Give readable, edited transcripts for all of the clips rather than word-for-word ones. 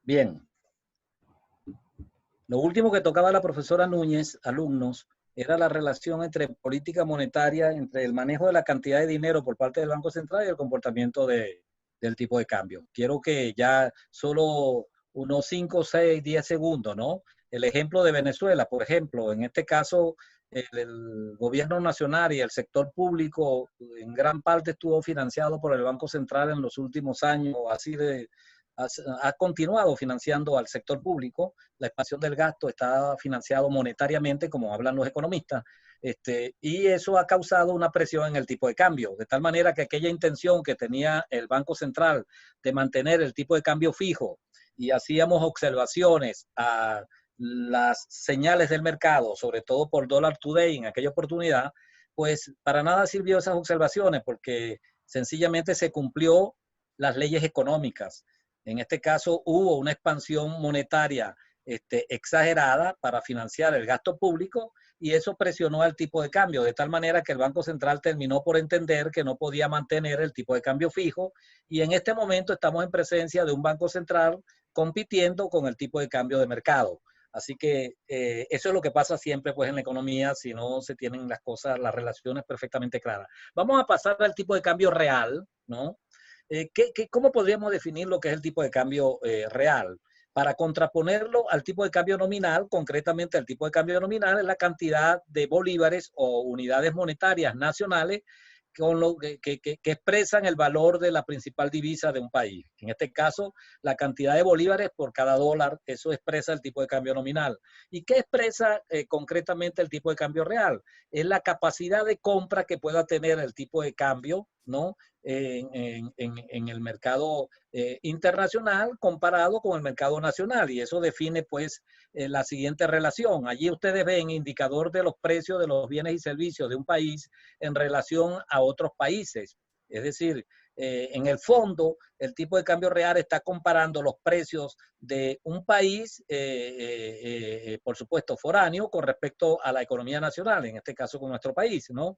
Bien. Lo último que tocaba la profesora Núñez, alumnos, era la relación entre política monetaria, entre el manejo de la cantidad de dinero por parte del Banco Central y el comportamiento del tipo de cambio. Quiero que ya solo unos 5, 6, 10 segundos, ¿no? El ejemplo de Venezuela, por ejemplo, en este caso, el gobierno nacional y el sector público en gran parte estuvo financiado por el Banco Central en los últimos años, así ha continuado financiando al sector público. La expansión del gasto está financiado monetariamente, como hablan los economistas, y eso ha causado una presión en el tipo de cambio, de tal manera que aquella intención que tenía el Banco Central de mantener el tipo de cambio fijo y hacíamos observaciones a las señales del mercado, sobre todo por Dollar Today en aquella oportunidad, pues para nada sirvió esas observaciones porque sencillamente se cumplió las leyes económicas. En este caso hubo una expansión monetaria exagerada para financiar el gasto público y eso presionó al tipo de cambio, de tal manera que el Banco Central terminó por entender que no podía mantener el tipo de cambio fijo y en este momento estamos en presencia de un Banco Central compitiendo con el tipo de cambio de mercado. Así que eso es lo que pasa siempre pues en la economía si no se tienen las cosas, las relaciones perfectamente claras. Vamos a pasar al tipo de cambio real, ¿no? ¿Cómo podríamos definir lo que es el tipo de cambio real? Para contraponerlo al tipo de cambio nominal, concretamente el tipo de cambio nominal es la cantidad de bolívares o unidades monetarias nacionales con lo que expresan el valor de la principal divisa de un país. En este caso, la cantidad de bolívares por cada dólar, eso expresa el tipo de cambio nominal. ¿Y qué expresa concretamente el tipo de cambio real? Es la capacidad de compra que pueda tener el tipo de cambio, ¿no? En el mercado internacional comparado con el mercado nacional y eso define pues la siguiente relación. Allí ustedes ven indicador de los precios de los bienes y servicios de un país en relación a otros países. Es decir, en el fondo, el tipo de cambio real está comparando los precios de un país, por supuesto, foráneo, con respecto a la economía nacional, en este caso con nuestro país, ¿no?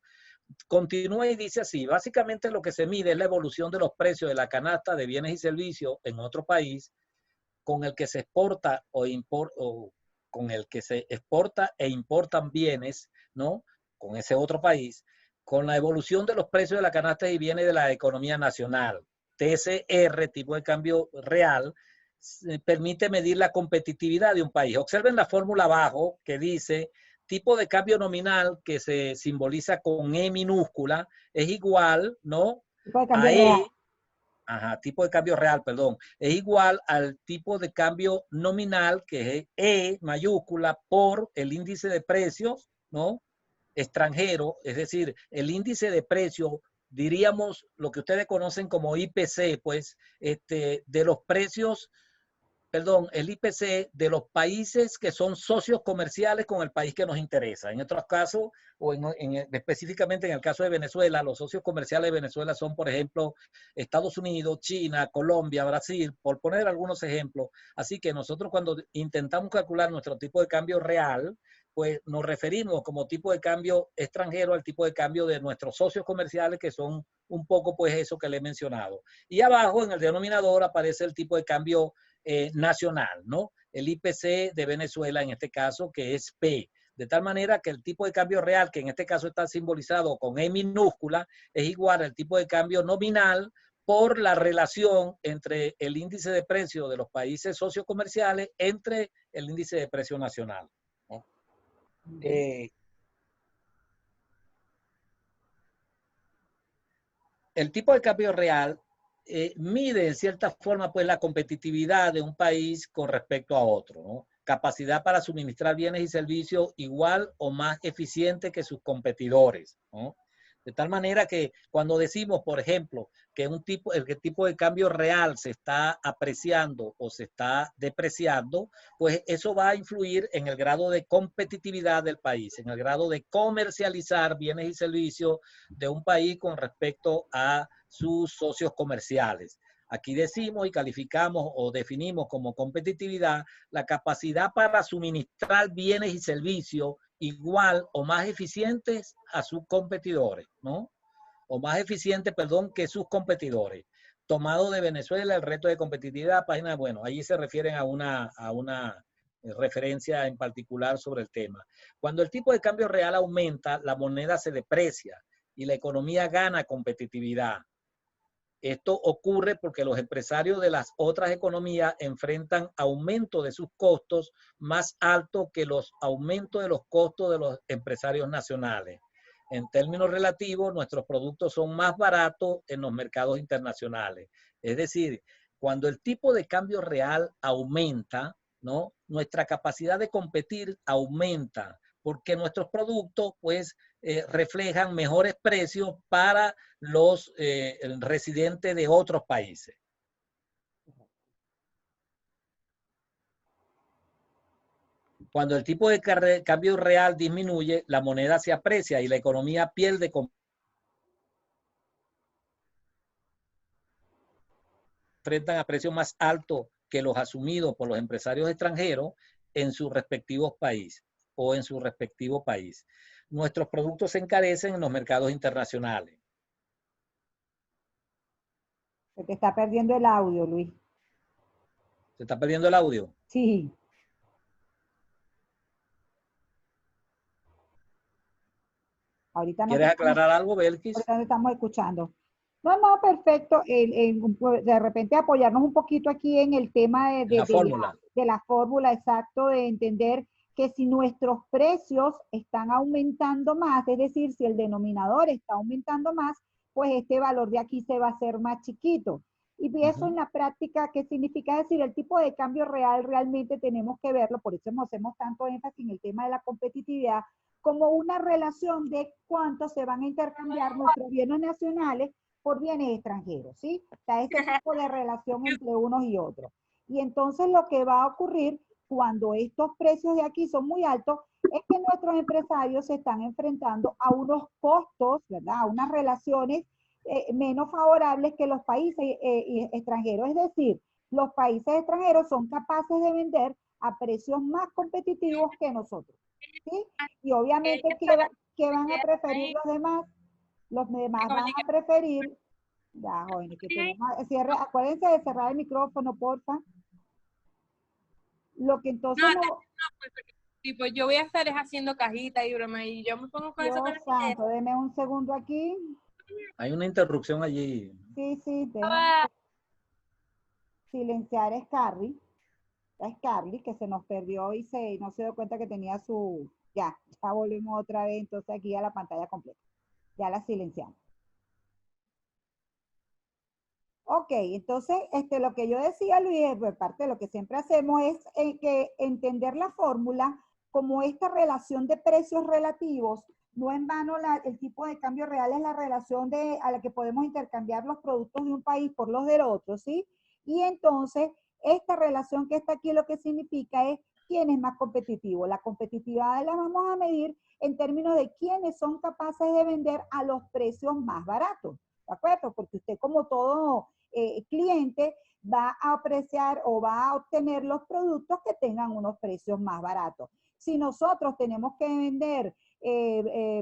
Continúa y dice así, básicamente lo que se mide es la evolución de los precios de la canasta de bienes y servicios en otro país con el que se exporta o con el que se exporta e importan bienes, ¿no? Con ese otro país, con la evolución de los precios de la canasta y bienes de la economía nacional. TSR, tipo de cambio real, permite medir la competitividad de un país. Observen la fórmula abajo que dice tipo de cambio nominal que se simboliza con E minúscula es igual, ¿no? A E, ajá, tipo de cambio real, perdón, es igual al tipo de cambio nominal que es E mayúscula por el índice de precios, ¿no? Extranjero, es decir, el índice de precios, diríamos lo que ustedes conocen como IPC, pues, de los precios, perdón, el IPC de los países que son socios comerciales con el país que nos interesa. En otros casos, o específicamente en el caso de Venezuela, los socios comerciales de Venezuela son, por ejemplo, Estados Unidos, China, Colombia, Brasil, por poner algunos ejemplos. Así que nosotros cuando intentamos calcular nuestro tipo de cambio real, pues nos referimos como tipo de cambio extranjero al tipo de cambio de nuestros socios comerciales, que son un poco pues eso que le he mencionado. Y abajo en el denominador aparece el tipo de cambio nacional, ¿no? El IPC de Venezuela en este caso, que es P. De tal manera que el tipo de cambio real, que en este caso está simbolizado con E minúscula, es igual al tipo de cambio nominal por la relación entre el índice de precio de los países sociocomerciales entre el índice de precio nacional, ¿no? El tipo de cambio real mide en cierta forma pues la competitividad de un país con respecto a otro, ¿no? Capacidad para suministrar bienes y servicios igual o más eficiente que sus competidores, ¿no? De tal manera que cuando decimos, por ejemplo, que el tipo de cambio real se está apreciando o se está depreciando, pues eso va a influir en el grado de competitividad del país, en el grado de comercializar bienes y servicios de un país con respecto a sus socios comerciales. Aquí decimos y calificamos o definimos como competitividad la capacidad para suministrar bienes y servicios igual o más eficientes a sus competidores, ¿no? O más eficientes, perdón, que sus competidores. tomado de Venezuela, el reto de competitividad, página, bueno, allí se refieren a una referencia en particular sobre el tema. Cuando el tipo de cambio real aumenta, la moneda se deprecia y la economía gana competitividad. Esto ocurre porque los empresarios de las otras economías enfrentan aumento de sus costos más alto que los aumentos de los costos de los empresarios nacionales. En términos relativos, nuestros productos son más baratos en los mercados internacionales. Es decir, cuando el tipo de cambio real aumenta, ¿no? Nuestra capacidad de competir aumenta porque nuestros productos, pues, reflejan mejores precios para los residentes de otros países. Cuando el tipo de cambio real disminuye, la moneda se aprecia y la economía pierde enfrentan a precios más altos que los asumidos por los empresarios extranjeros en sus respectivos países o en su respectivo país. Nuestros productos se encarecen en los mercados internacionales. Se te está perdiendo el audio, Luis. ¿Se está perdiendo el audio? Sí. Ahorita no ¿Quieres aclarar algo, Belkis? ahorita no estamos escuchando. No, no, perfecto. De repente apoyarnos un poquito aquí en el tema La fórmula. de la fórmula, exacto, de entender que si nuestros precios están aumentando más, es decir, si el denominador está aumentando más, pues este valor de aquí se va a hacer más chiquito. Y eso en la práctica, ¿qué significa? Es decir, el tipo de cambio real realmente tenemos que verlo, por eso hacemos tanto énfasis en el tema de la competitividad, como una relación de cuánto se van a intercambiar nuestros bienes nacionales por bienes extranjeros, ¿sí? O sea, ese tipo de relación entre unos y otros. Y entonces lo que va a ocurrir cuando estos precios de aquí son muy altos es que nuestros empresarios se están enfrentando a unos costos, ¿verdad? A unas relaciones menos favorables que los países extranjeros. Es decir, los países extranjeros son capaces de vender a precios más competitivos que nosotros, ¿sí? Y obviamente, ¿qué van a preferir los demás? Los demás van a preferir, ya jóvenes, que tenemos, acuérdense de cerrar el micrófono, porfa. Lo que entonces tipo, yo voy a estar haciendo cajita y broma y yo me pongo con eso. Dios santo, deme un segundo aquí. Hay una interrupción allí. Sí, déjame silenciar a Scarly, que se nos perdió y no se dio cuenta que tenía su, ya volvimos otra vez, entonces aquí a la pantalla completa. Ya la silenciamos. Ok, entonces lo que yo decía, Luis, de parte de lo que siempre hacemos es que entender la fórmula como esta relación de precios relativos. No en vano el tipo de cambio real es la relación a la que podemos intercambiar los productos de un país por los del otro, ¿sí? Y entonces esta relación que está aquí lo que significa es quién es más competitivo. La competitividad la vamos a medir en términos de quiénes son capaces de vender a los precios más baratos. ¿De acuerdo? Porque usted como todo cliente va a apreciar o va a obtener los productos que tengan unos precios más baratos. Si nosotros tenemos que vender,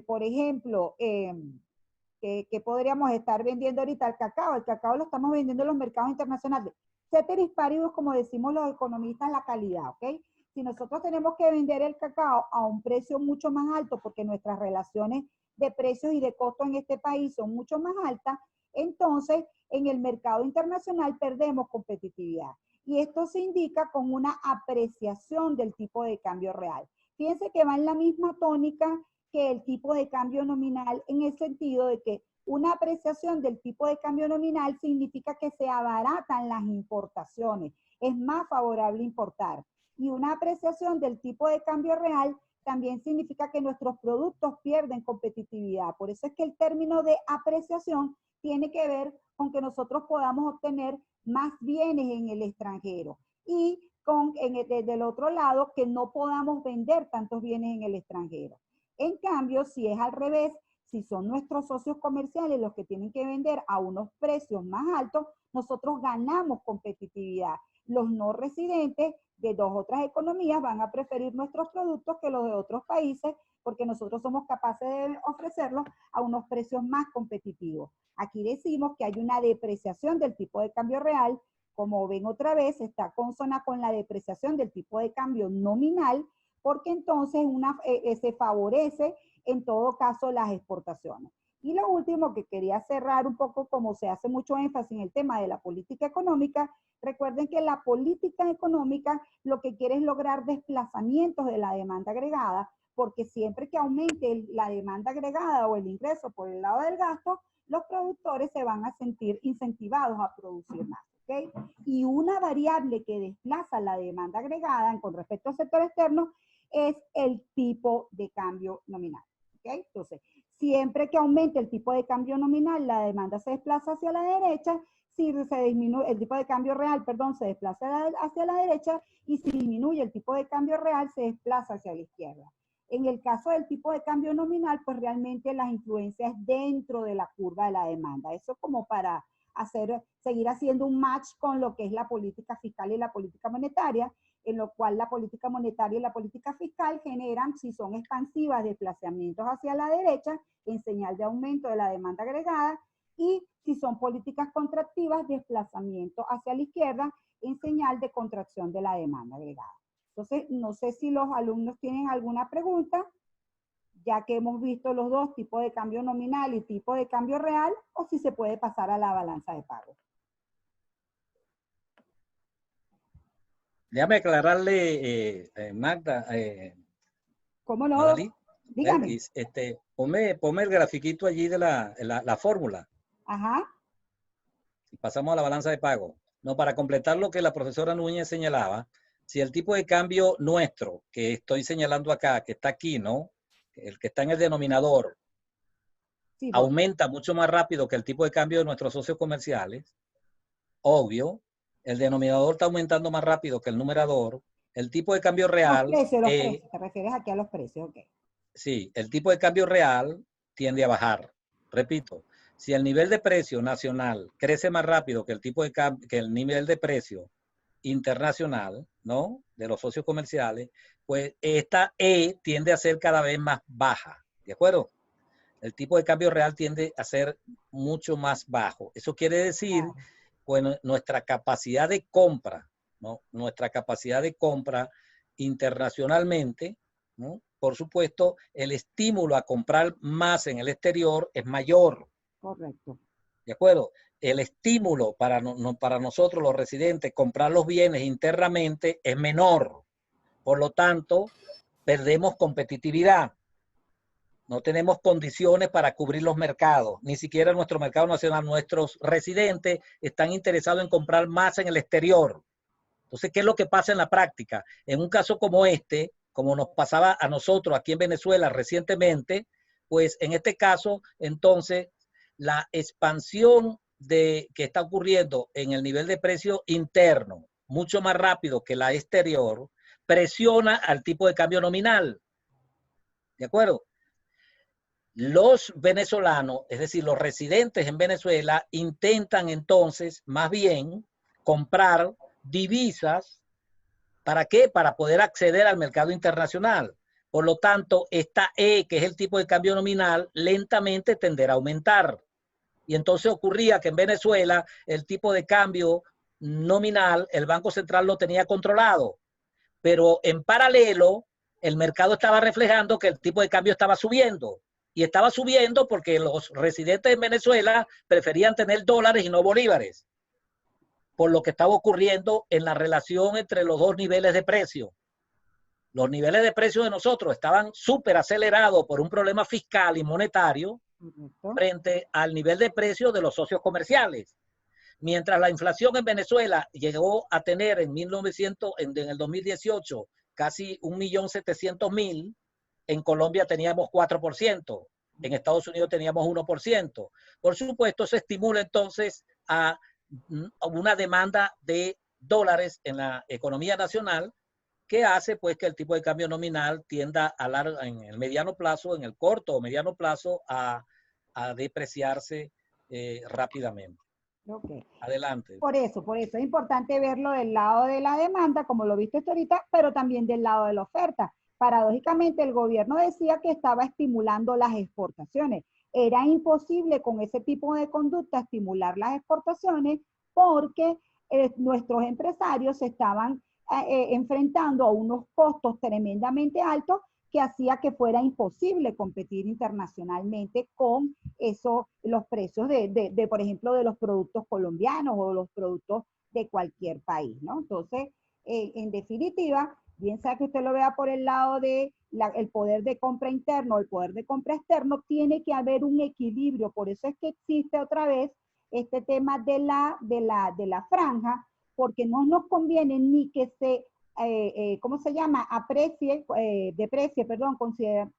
por ejemplo, que podríamos estar vendiendo ahorita el cacao lo estamos vendiendo en los mercados internacionales. Ceteris paribus, como decimos los economistas, la calidad, ¿ok? Si nosotros tenemos que vender el cacao a un precio mucho más alto porque nuestras relaciones de precios y de costo en este país son mucho más altas, entonces en el mercado internacional perdemos competitividad. Y esto se indica con una apreciación del tipo de cambio real. Fíjense que va en la misma tónica que el tipo de cambio nominal, en el sentido de que una apreciación del tipo de cambio nominal significa que se abaratan las importaciones, es más favorable importar. Y una apreciación del tipo de cambio real también significa que nuestros productos pierden competitividad. Por eso es que el término de apreciación tiene que ver con que nosotros podamos obtener más bienes en el extranjero y desde el otro lado que no podamos vender tantos bienes en el extranjero. En cambio, si es al revés, si son nuestros socios comerciales los que tienen que vender a unos precios más altos, nosotros ganamos competitividad. los no residentes de 2 otras economías van a preferir nuestros productos que los de otros países porque nosotros somos capaces de ofrecerlos a unos precios más competitivos. Aquí decimos que hay una depreciación del tipo de cambio real. Como ven otra vez, está consona con la depreciación del tipo de cambio nominal, porque entonces se favorece en todo caso las exportaciones. Y lo último que quería cerrar un poco, como se hace mucho énfasis en el tema de la política económica, recuerden que la política económica lo que quiere es lograr desplazamientos de la demanda agregada, porque siempre que aumente la demanda agregada o el ingreso por el lado del gasto, los productores se van a sentir incentivados a producir más. ¿Okay? Y una variable que desplaza la demanda agregada con respecto al sector externo es el tipo de cambio nominal. ¿Okay? Entonces, siempre que aumente el tipo de cambio nominal, la demanda se desplaza hacia la derecha. Si se disminuye el tipo de cambio real, perdón, se desplaza hacia la derecha, y si disminuye el tipo de cambio real, se desplaza hacia la izquierda. En el caso del tipo de cambio nominal, pues realmente las influencias dentro de la curva de la demanda. Eso como para seguir haciendo un match con lo que es la política fiscal y la política monetaria, en lo cual la política monetaria y la política fiscal generan, si son expansivas, desplazamientos hacia la derecha en señal de aumento de la demanda agregada, y si son políticas contractivas, desplazamiento hacia la izquierda en señal de contracción de la demanda agregada. Entonces, no sé si los alumnos tienen alguna pregunta, ya que hemos visto los dos tipos de cambio nominal y tipo de cambio real, o si se puede pasar a la balanza de pago. Déjame aclararle, Magda, ¿Cómo no? Madalí, Dígame. Belkis, ponme el grafiquito allí de la fórmula. Ajá. Y pasamos a la balanza de pago. No, para completar lo que la profesora Núñez señalaba, si el tipo de cambio nuestro, que estoy señalando acá, que está aquí, ¿no? El que está en el denominador, Sí, aumenta mucho más rápido que el tipo de cambio de nuestros socios comerciales, obvio, el denominador está aumentando más rápido que el numerador, el tipo de cambio real, los precios, te refieres aquí a los precios, ok. sí, el tipo de cambio real tiende a bajar. Repito, si el nivel de precio nacional crece más rápido que el tipo de cambio, que el nivel de precio internacional, ¿no? De los socios comerciales, pues esta E tiende a ser cada vez más baja, ¿de acuerdo? El tipo de cambio real tiende a ser mucho más bajo. Eso quiere decir, bueno, nuestra capacidad de compra, ¿no? Nuestra capacidad de compra internacionalmente, ¿no? Por supuesto, el estímulo a comprar más en el exterior es mayor. Correcto. ¿De acuerdo? El estímulo para nosotros los residentes comprar los bienes internamente es menor. Por lo tanto, perdemos competitividad. No tenemos condiciones para cubrir los mercados, ni siquiera nuestro mercado nacional. Nuestros residentes están interesados en comprar más en el exterior. Entonces, ¿qué es lo que pasa en la práctica? En un caso como este, como nos pasaba a nosotros aquí en Venezuela recientemente, pues en este caso, entonces, la expansión que está ocurriendo en el nivel de precio interno, mucho más rápido que la exterior, presiona al tipo de cambio nominal. ¿De acuerdo? Los venezolanos, es decir, los residentes en Venezuela, intentan entonces más bien comprar divisas. ¿Para qué? Para poder acceder al mercado internacional. Por lo tanto, esta E, que es el tipo de cambio nominal, lentamente tenderá a aumentar. Y entonces ocurría que en Venezuela el tipo de cambio nominal, el Banco Central lo tenía controlado, pero en paralelo el mercado estaba reflejando que el tipo de cambio estaba subiendo. Y estaba subiendo porque los residentes en Venezuela preferían tener dólares y no bolívares, por lo que estaba ocurriendo en la relación entre los dos niveles de precio. Los niveles de precio de nosotros estaban súper acelerados por un problema fiscal y monetario frente al nivel de precio de los socios comerciales. Mientras la inflación en Venezuela llegó a tener en el 2018 casi 1.700.000, en Colombia teníamos 4%, en Estados Unidos teníamos 1%. Por supuesto, se estimula entonces a una demanda de dólares en la economía nacional, que hace pues que el tipo de cambio nominal tienda en el mediano plazo, en el corto o mediano plazo, a depreciarse rápidamente. Ok. Adelante. Por eso es importante verlo del lado de la demanda, como lo viste tú ahorita, pero también del lado de la oferta. Paradójicamente, el gobierno decía que estaba estimulando las exportaciones. Era imposible con ese tipo de conducta estimular las exportaciones porque nuestros empresarios se estaban enfrentando a unos costos tremendamente altos que hacía que fuera imposible competir internacionalmente con eso, los precios por ejemplo, de los productos colombianos o los productos de cualquier país, ¿no? Entonces, en definitiva, bien sea que usted lo vea por el lado de el poder de compra interno o el poder de compra externo, tiene que haber un equilibrio. Por eso es que existe otra vez este tema de la franja, porque no nos conviene ni que se ¿cómo se llama? Deprecie, perdón, considera,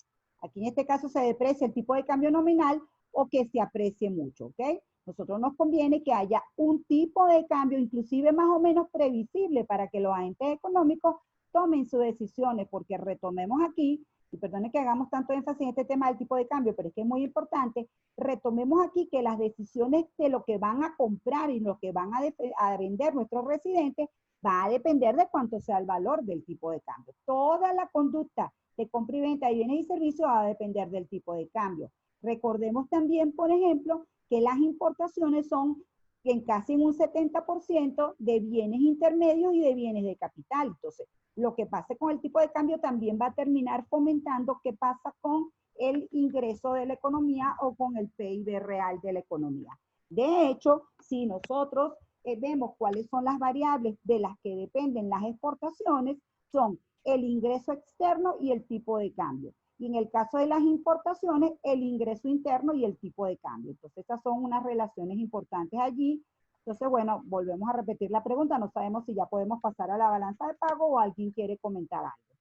aquí en este caso se deprecia el tipo de cambio nominal o que se aprecie mucho, ¿ok? Nosotros nos conviene que haya un tipo de cambio, inclusive más o menos previsible, para que los agentes económicos tomen sus decisiones, porque retomemos aquí, y perdone que hagamos tanto énfasis en este tema del tipo de cambio, pero es que es muy importante, retomemos aquí que las decisiones de lo que van a comprar y lo que van a vender nuestros residentes va a depender de cuánto sea el valor del tipo de cambio. Toda la conducta de compra y venta de bienes y servicios va a depender del tipo de cambio. Recordemos también, por ejemplo, que las importaciones son en casi un 70% de bienes intermedios y de bienes de capital. Entonces, lo que pase con el tipo de cambio también va a terminar fomentando qué pasa con el ingreso de la economía o con el PIB real de la economía. De hecho, si nosotros vemos cuáles son las variables de las que dependen las exportaciones, son el ingreso externo y el tipo de cambio. Y en el caso de las importaciones, el ingreso interno y el tipo de cambio. Entonces, esas son unas relaciones importantes allí. Entonces, bueno, volvemos a repetir la pregunta. No sabemos si ya podemos pasar a la balanza de pago o alguien quiere comentar algo.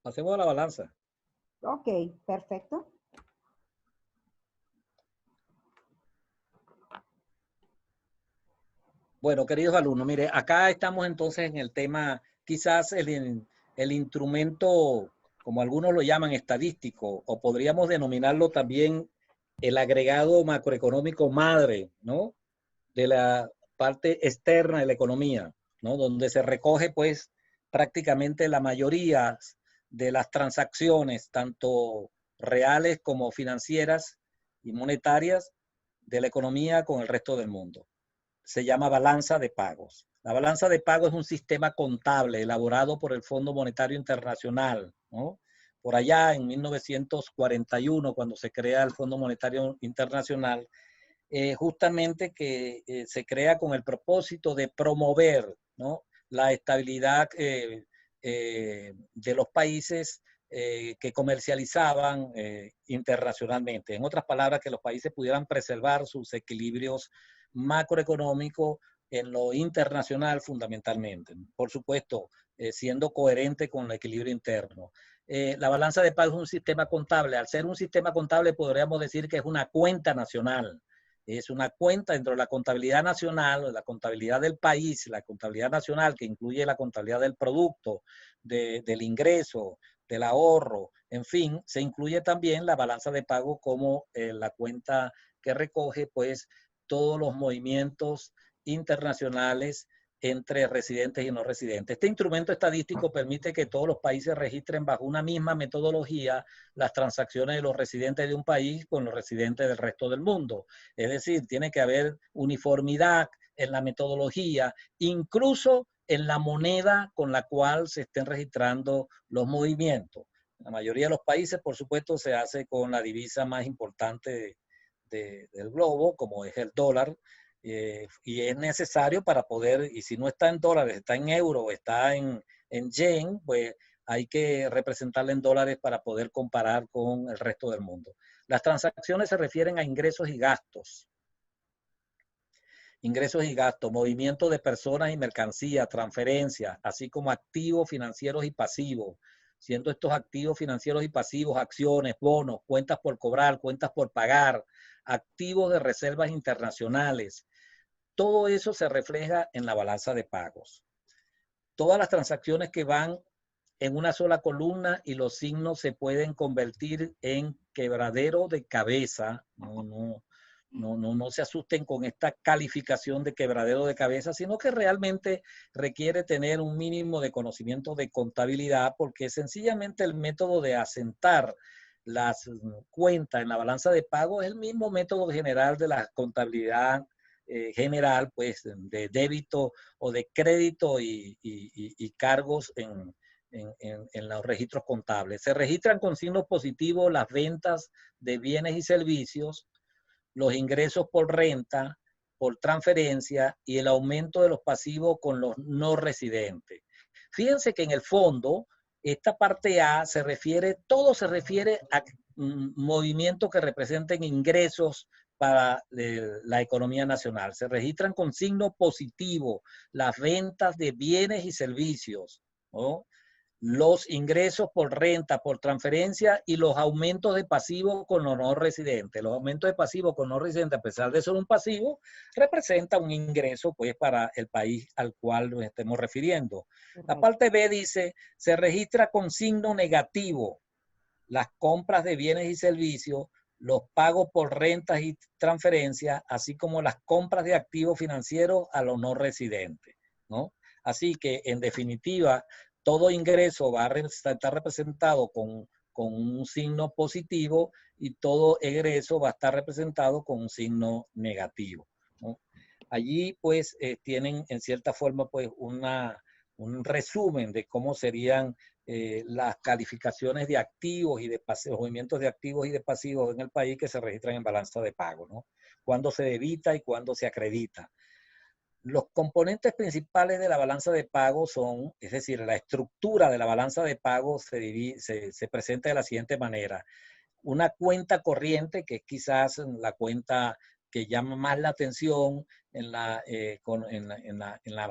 Pasemos a la balanza. Ok, perfecto. Bueno, queridos alumnos, mire, acá estamos entonces en el tema, quizás el instrumento, como algunos lo llaman, estadístico, o podríamos denominarlo también el agregado macroeconómico madre, ¿no? De la parte externa de la economía, ¿no? Donde se recoge, pues, prácticamente la mayoría de las transacciones, tanto reales como financieras y monetarias, de la economía con el resto del mundo. Se llama balanza de pagos. La balanza de pagos es un sistema contable elaborado por el Fondo Monetario Internacional, ¿no? Por allá en 1941, cuando se crea el Fondo Monetario Internacional, justamente que se crea con el propósito de promover, ¿no?, la estabilidad de los países que comercializaban internacionalmente. En otras palabras, que los países pudieran preservar sus equilibrios macroeconómicos en lo internacional fundamentalmente. Por supuesto, siendo coherente con el equilibrio interno. La balanza de pagos es un sistema contable. Al ser un sistema contable, podríamos decir que es una cuenta nacional. Es una cuenta dentro de la contabilidad nacional, la contabilidad del país, la contabilidad nacional, que incluye la contabilidad del producto, del ingreso, del ahorro, en fin, se incluye también la balanza de pago como la cuenta que recoge, pues, todos los movimientos internacionales entre residentes y no residentes. Este instrumento estadístico permite que todos los países registren bajo una misma metodología las transacciones de los residentes de un país con los residentes del resto del mundo. Es decir, tiene que haber uniformidad en la metodología, incluso en la moneda con la cual se estén registrando los movimientos. La mayoría de los países, por supuesto, se hace con la divisa más importante del globo, como es el dólar, y es necesario para poder, y si no está en dólares, está en euro, está en yen, pues hay que representarla en dólares para poder comparar con el resto del mundo. Las transacciones se refieren a ingresos y gastos. Ingresos y gastos, movimiento de personas y mercancías, transferencias, así como activos financieros y pasivos, siendo estos activos financieros y pasivos acciones, bonos, cuentas por cobrar, cuentas por pagar, activos de reservas internacionales. Todo eso se refleja en la balanza de pagos. Todas las transacciones que van en una sola columna y los signos se pueden convertir en quebradero de cabeza. No se asusten con esta calificación de quebradero de cabeza, sino que realmente requiere tener un mínimo de conocimiento de contabilidad, porque sencillamente el método de asentar las cuentas en la balanza de pago es el mismo método general de la contabilidad general, pues de débito o de crédito y cargos en los registros contables. Se registran con signos positivos las ventas de bienes y servicios, los ingresos por renta, por transferencia y el aumento de los pasivos con los no residentes. Fíjense que en el fondo, esta parte A todo se refiere a movimientos que representen ingresos para la economía nacional. Se registran con signo positivo las ventas de bienes y servicios, ¿no? Los ingresos por renta, por transferencia y los aumentos de pasivo con los no residentes. Los aumentos de pasivo con no residentes, a pesar de ser un pasivo, representa un ingreso pues para el país al cual nos estemos refiriendo. Correcto. La parte B dice, se registra con signo negativo las compras de bienes y servicios, los pagos por rentas y transferencias, así como las compras de activos financieros a los no residentes, ¿no? Así que, en definitiva, todo ingreso va a estar representado con un signo positivo y todo egreso va a estar representado con un signo negativo, ¿no? Allí, pues, tienen en cierta forma, pues, un resumen de cómo serían las calificaciones de activos y de movimientos de activos y de pasivos en el país que se registran en balanza de pago, ¿no? Cuándo se debita y cuándo se acredita. Los componentes principales de la balanza de pago son, es decir, la estructura de la balanza de pago se presenta de la siguiente manera. Una cuenta corriente, que es quizás la cuenta que llama más la atención en la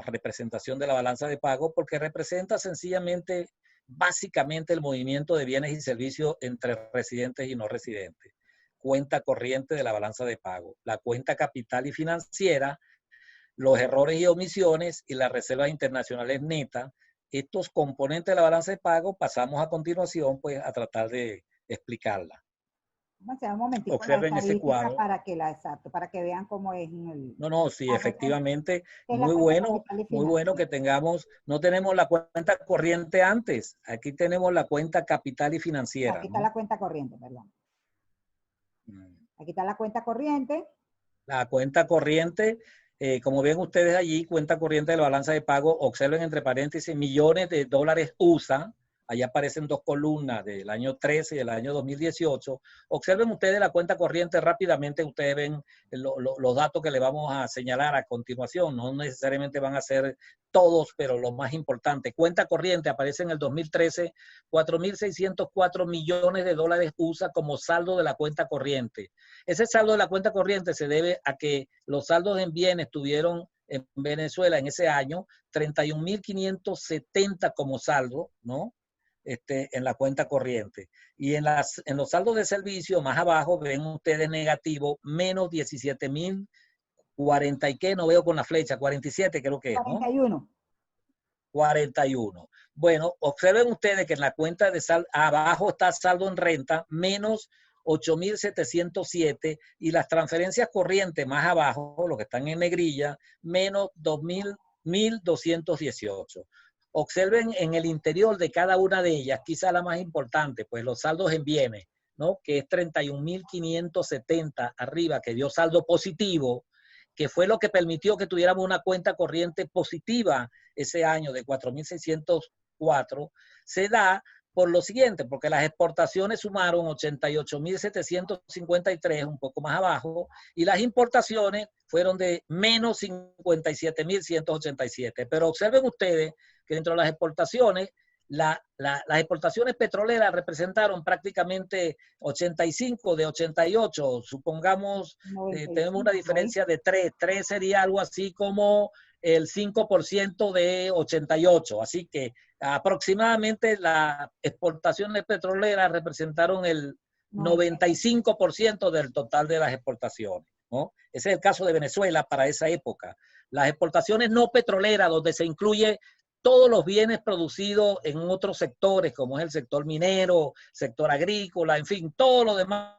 representación de la balanza de pago, porque representa sencillamente, básicamente, el movimiento de bienes y servicios entre residentes y no residentes. Cuenta corriente de la balanza de pago. La cuenta capital y financiera, los errores y omisiones y las reservas internacionales netas. Estos componentes de la balanza de pago pasamos a continuación pues a tratar de explicarla. Vamos a hacer un momentito. Observen ese cuadro. Para que vean cómo es en el... No, sí, efectivamente, muy bueno que tengamos, no tenemos la cuenta corriente antes, aquí tenemos la cuenta capital y financiera. Aquí está, ¿no? La cuenta corriente, perdón. Aquí está la cuenta corriente. La cuenta corriente, como ven ustedes allí, cuenta corriente de la balanza de pago, observen entre paréntesis millones de dólares USA, allá aparecen dos columnas del año 13 y del año 2018. Observen ustedes la cuenta corriente rápidamente, ustedes ven los datos que le vamos a señalar a continuación, no necesariamente van a ser todos, pero los más importantes. Cuenta corriente aparece en el 2013, 4.604 millones de dólares USA como saldo de la cuenta corriente. Ese saldo de la cuenta corriente se debe a que los saldos en bienes tuvieron en Venezuela en ese año 31.570 como saldo, ¿no? En la cuenta corriente. Y en los saldos de servicio, más abajo, ven ustedes negativo, menos 17.040 y qué, no veo con la flecha, 47 creo que es, ¿no? 41. 41. Bueno, observen ustedes que en la cuenta de abajo está saldo en renta, menos 8.707 y las transferencias corrientes más abajo, los que están en negrilla, menos 1.218. Observen en el interior de cada una de ellas, quizá la más importante, pues los saldos en bienes, ¿no? Que es 31.570 arriba, que dio saldo positivo, que fue lo que permitió que tuviéramos una cuenta corriente positiva ese año de 4.604, se da por lo siguiente, porque las exportaciones sumaron 88.753, un poco más abajo, y las importaciones fueron de menos 57.187. Pero observen ustedes que dentro de las exportaciones, las exportaciones petroleras representaron prácticamente 85 de 88, supongamos, tenemos una diferencia de 3 sería algo así como el 5% de 88, así que aproximadamente las exportaciones petroleras representaron el 95% del total de las exportaciones, ¿no? Ese es el caso de Venezuela para esa época. Las exportaciones no petroleras, donde se incluye todos los bienes producidos en otros sectores, como es el sector minero, sector agrícola, en fin, todo lo demás,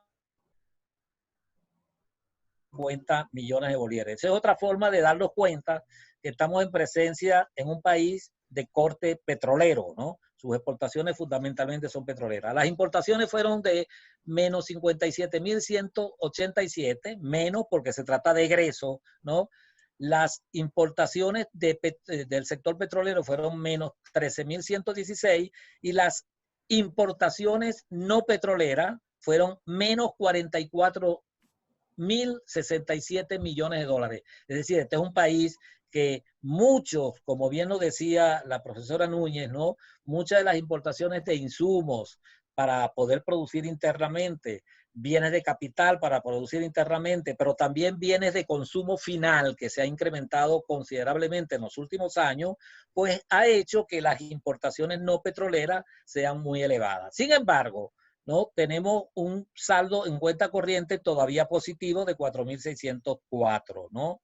50 millones de bolívares. Esa es otra forma de darnos cuenta que estamos en presencia en un país de corte petrolero, ¿no? Sus exportaciones fundamentalmente son petroleras. Las importaciones fueron de menos 57.187, menos porque se trata de egreso, ¿no? Las importaciones del sector petrolero fueron menos 13.116 y las importaciones no petroleras fueron menos 44.067 millones de dólares. Es decir, este es un país que muchos, como bien lo decía la profesora Núñez, ¿no? Muchas de las importaciones de insumos para poder producir internamente, bienes de capital para producir internamente, pero también bienes de consumo final que se ha incrementado considerablemente en los últimos años, pues ha hecho que las importaciones no petroleras sean muy elevadas. Sin embargo, ¿no? Tenemos un saldo en cuenta corriente todavía positivo de 4.604, ¿no?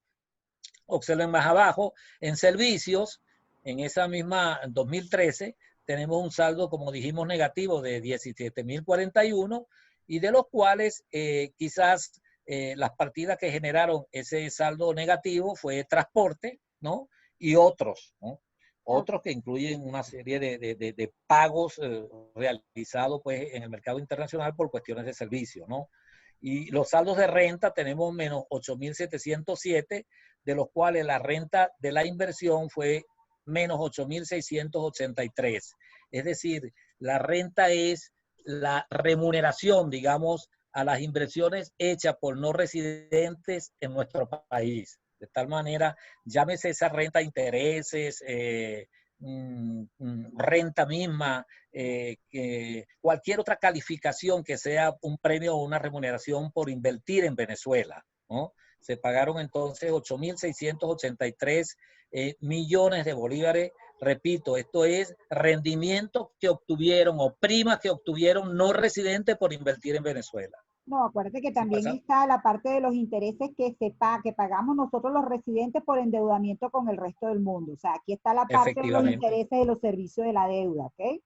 Observen más abajo, en servicios, en esa misma 2013, tenemos un saldo, como dijimos, negativo de 17.041 y de los cuales quizás las partidas que generaron ese saldo negativo fue transporte, ¿no? Y otros, ¿no? Otros que incluyen una serie de pagos realizados pues, en el mercado internacional por cuestiones de servicio, ¿no? Y los saldos de renta tenemos menos 8.707, de los cuales la renta de la inversión fue menos 8.683. Es decir, la renta es la remuneración, digamos, a las inversiones hechas por no residentes en nuestro país. De tal manera, llámese esa renta, intereses, renta misma, cualquier otra calificación que sea un premio o una remuneración por invertir en Venezuela, ¿no? Se pagaron entonces 8.683 millones de bolívares. Repito, esto es rendimientos que obtuvieron o primas que obtuvieron no residentes por invertir en Venezuela. No, acuérdate que también está la parte de los intereses que pagamos nosotros los residentes por endeudamiento con el resto del mundo. O sea, aquí está la parte de los intereses de los servicios de la deuda, ¿ok?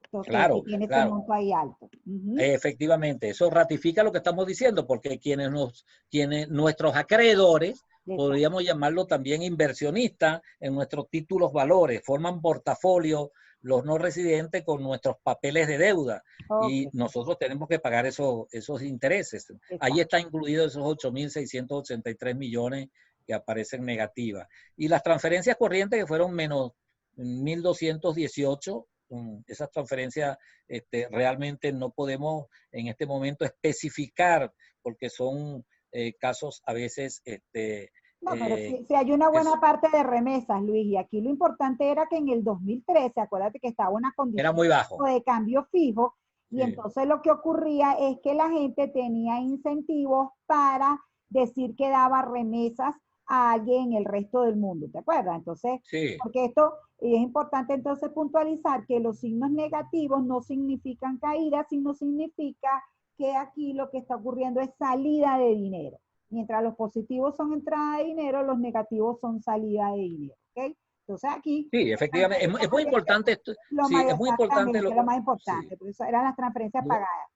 Entonces, claro, tiene claro. ese monto ahí alto. Efectivamente, eso ratifica lo que estamos diciendo, porque nuestros acreedores, podríamos llamarlo también inversionistas en nuestros títulos valores, forman portafolio los no residentes con nuestros papeles de deuda y nosotros tenemos que pagar esos intereses. Ahí está incluido esos 8.683 millones que aparecen negativas. Y las transferencias corrientes que fueron menos 1.218, esas transferencias realmente no podemos en este momento especificar porque son casos a veces no, pero sí hay una buena parte de remesas, Luis, y aquí lo importante era que en el 2013, acuérdate que estaba una condición era muy bajo de cambio fijo, y entonces lo que ocurría es que la gente tenía incentivos para decir que daba remesas a alguien en el resto del mundo, ¿te acuerdas? Entonces, porque esto es importante entonces puntualizar que los signos negativos no significan caída, sino significa que aquí lo que está ocurriendo es salida de dinero. Mientras los positivos son entrada de dinero, los negativos son salida de dinero, ¿ok? Entonces aquí... Sí, efectivamente, es muy importante esto. Sí, es muy importante. Lo más importante, por eso eran las transferencias pagadas.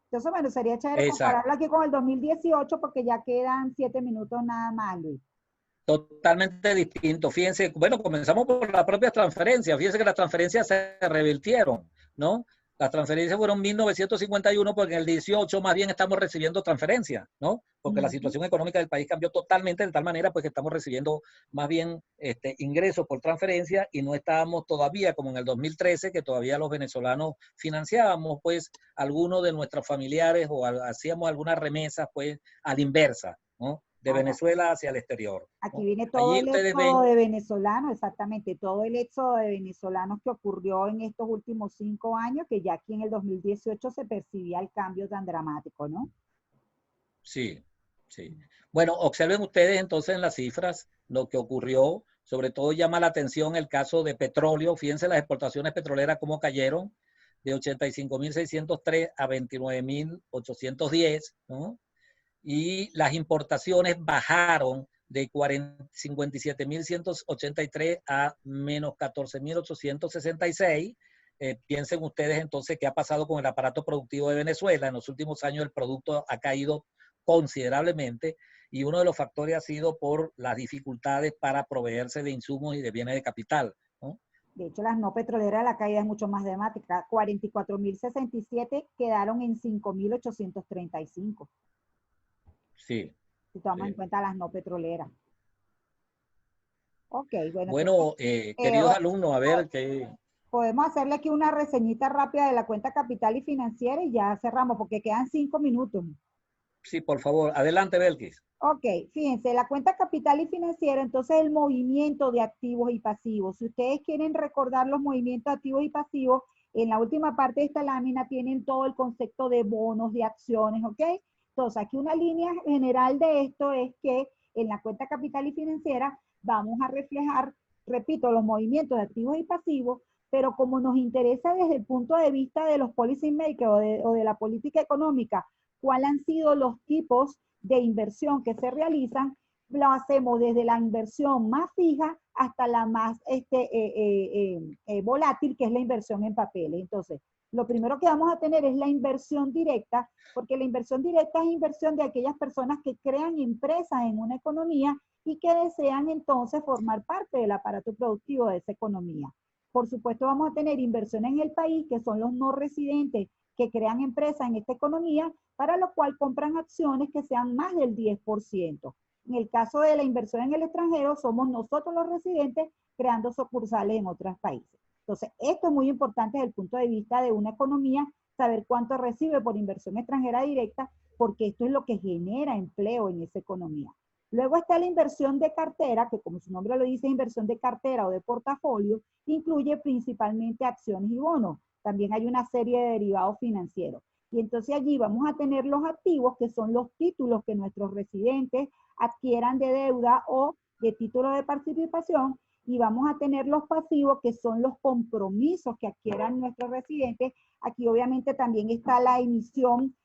Entonces, bueno, sería chévere compararlo aquí con el 2018 porque ya quedan 7 minutos nada más, Luis. Totalmente distinto. Fíjense, bueno, comenzamos por las propias transferencias. Fíjense que las transferencias se revirtieron, ¿no? Las transferencias fueron 1.951 porque en el 18 más bien estamos recibiendo transferencias, ¿no? Porque la situación económica del país cambió totalmente de tal manera pues que estamos recibiendo más bien ingresos por transferencia y no estábamos todavía como en el 2013 que todavía los venezolanos financiábamos pues algunos de nuestros familiares o hacíamos algunas remesas pues a la inversa, ¿no? De Venezuela hacia el exterior, ¿no? Aquí viene todo el éxodo de venezolanos, exactamente, todo el éxodo de venezolanos que ocurrió en estos últimos 5 años, que ya aquí en el 2018 se percibía el cambio tan dramático, ¿no? Sí, sí. Bueno, observen ustedes entonces en las cifras lo que ocurrió, sobre todo llama la atención el caso de petróleo, fíjense las exportaciones petroleras cómo cayeron, de 85.603 a 29.810, ¿no? Y las importaciones bajaron de 57.183 a menos 14.866. Piensen ustedes entonces qué ha pasado con el aparato productivo de Venezuela. En los últimos años el producto ha caído considerablemente y uno de los factores ha sido por las dificultades para proveerse de insumos y de bienes de capital, ¿no? De hecho, las no petroleras, la caída es mucho más dramática. 44.067 quedaron en 5.835. Sí. Si tomamos en Sí. cuenta las no petroleras. Ok, bueno, Bueno, entonces, queridos alumnos, a ver qué... podemos hacerle aquí una reseñita rápida de la cuenta capital y financiera y ya cerramos porque quedan 5 minutos. Sí, por favor, adelante, Belkis. Ok, fíjense, la cuenta capital y financiera, entonces el movimiento de activos y pasivos. Si ustedes quieren recordar los movimientos activos y pasivos, en la última parte de esta lámina tienen todo el concepto de bonos, de acciones, ¿ok? Entonces, aquí una línea general de esto es que en la cuenta capital y financiera vamos a reflejar, repito, los movimientos de activos y pasivos, pero como nos interesa desde el punto de vista de los policy makers o de la política económica, cuáles han sido los tipos de inversión que se realizan, lo hacemos desde la inversión más fija hasta la más volátil, que es la inversión en papeles. Entonces, lo primero que vamos a tener es la inversión directa, porque la inversión directa es inversión de aquellas personas que crean empresas en una economía y que desean entonces formar parte del aparato productivo de esa economía. Por supuesto, vamos a tener inversión en el país, que son los no residentes que crean empresas en esta economía, para lo cual compran acciones que sean más del 10%. En el caso de la inversión en el extranjero, somos nosotros los residentes creando sucursales en otros países. Entonces, esto es muy importante desde el punto de vista de una economía, saber cuánto recibe por inversión extranjera directa, porque esto es lo que genera empleo en esa economía. Luego está la inversión de cartera, que como su nombre lo dice, inversión de cartera o de portafolio, incluye principalmente acciones y bonos. También hay una serie de derivados financieros. Y entonces allí vamos a tener los activos, que son los títulos que nuestros residentes adquieran de deuda o de título de participación, y vamos a tener los pasivos, que son los compromisos que adquieran nuestros residentes. Aquí obviamente también está la emisión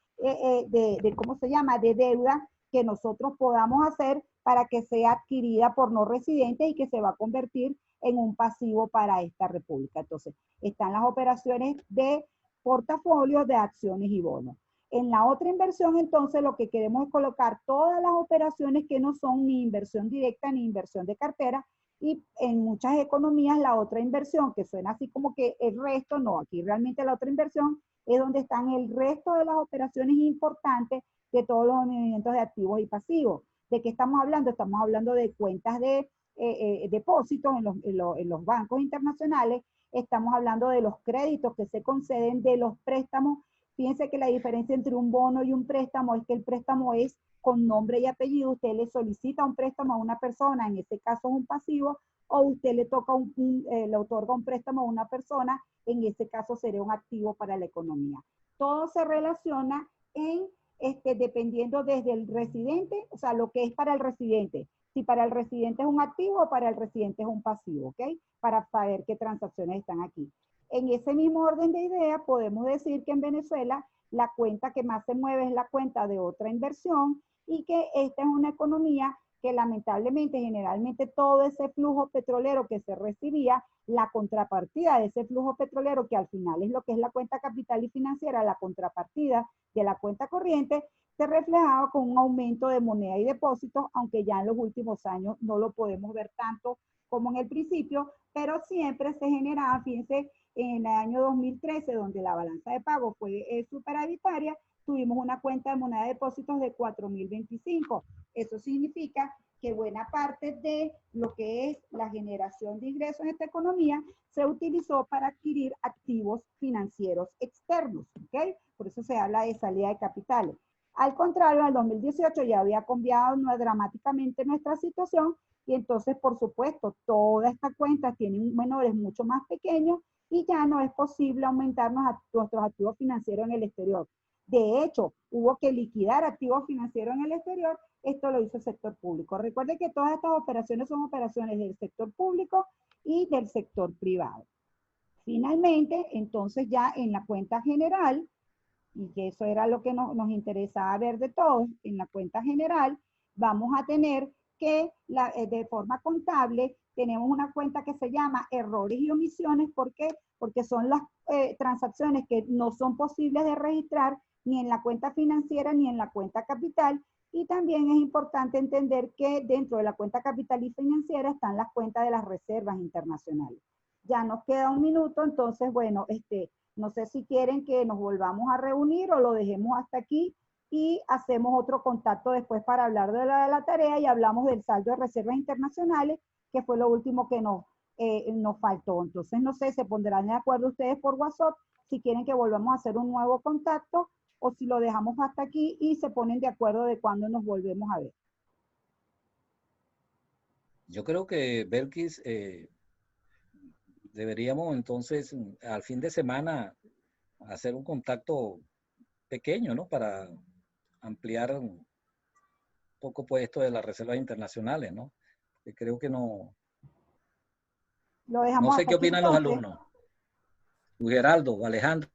¿cómo se llama?, de deuda que nosotros podamos hacer para que sea adquirida por no residentes y que se va a convertir en un pasivo para esta república. Entonces, están las operaciones de portafolios de acciones y bonos. En la otra inversión, entonces, lo que queremos es colocar todas las operaciones que no son ni inversión directa ni inversión de cartera, y en muchas economías la otra inversión, que suena así como que el resto, no, aquí realmente la otra inversión es donde están el resto de las operaciones importantes de todos los movimientos de activos y pasivos. ¿De qué estamos hablando? Estamos hablando de cuentas de depósitos en los bancos internacionales. Estamos hablando de los créditos que se conceden, de los préstamos. Fíjense que la diferencia entre un bono y un préstamo es que el préstamo es con nombre y apellido. Usted le solicita un préstamo a una persona, en este caso es un pasivo, o usted le toca le otorga un préstamo a una persona, en este caso sería un activo para la economía. Todo se relaciona en dependiendo desde el residente, o sea, lo que es para el residente. Si para el residente es un activo o para el residente es un pasivo, ¿ok? Para saber qué transacciones están aquí. En ese mismo orden de ideas, podemos decir que en Venezuela la cuenta que más se mueve es la cuenta de otra inversión, y que esta es una economía que lamentablemente, generalmente todo ese flujo petrolero que se recibía, la contrapartida de ese flujo petrolero, que al final es lo que es la cuenta capital y financiera, la contrapartida de la cuenta corriente, se reflejaba con un aumento de moneda y depósitos, aunque ya en los últimos años no lo podemos ver tanto como en el principio, pero siempre se generaba. Fíjense, en el año 2013, donde la balanza de pago fue superavitaria, tuvimos una cuenta de moneda de depósitos de 4.025. Eso significa que buena parte de lo que es la generación de ingresos en esta economía se utilizó para adquirir activos financieros externos, ¿ok? Por eso se habla de salida de capitales. Al contrario, en el 2018 ya había cambiado dramáticamente nuestra situación, y entonces, por supuesto, toda esta cuenta tiene menores mucho más pequeños, y ya no es posible aumentar nuestros activos financieros en el exterior. De hecho, hubo que liquidar activos financieros en el exterior. Esto lo hizo el sector público. Recuerde que todas estas operaciones son operaciones del sector público y del sector privado. Finalmente, entonces ya en la cuenta general, y que eso era lo que nos interesaba ver de todos, en la cuenta general vamos a tener que de forma contable tenemos una cuenta que se llama errores y omisiones. ¿Por qué? Porque son las transacciones que no son posibles de registrar ni en la cuenta financiera ni en la cuenta capital. Y también es importante entender que dentro de la cuenta capital y financiera están las cuentas de las reservas internacionales. Ya nos queda un minuto, entonces, bueno, no sé si quieren que nos volvamos a reunir o lo dejemos hasta aquí y hacemos otro contacto después para hablar de la tarea y hablamos del saldo de reservas internacionales, que fue lo último que nos faltó. Entonces, no sé, se pondrán de acuerdo ustedes por WhatsApp si quieren que volvamos a hacer un nuevo contacto o si lo dejamos hasta aquí y se ponen de acuerdo de cuándo nos volvemos a ver. Yo creo que, Belkis, deberíamos entonces al fin de semana hacer un contacto pequeño, ¿no? Para ampliar un poco pues esto de las reservas internacionales, ¿no? Que creo que no Lo dejamos sé hasta qué aquí opinan los entonces. alumnos. Geraldo o Alejandro.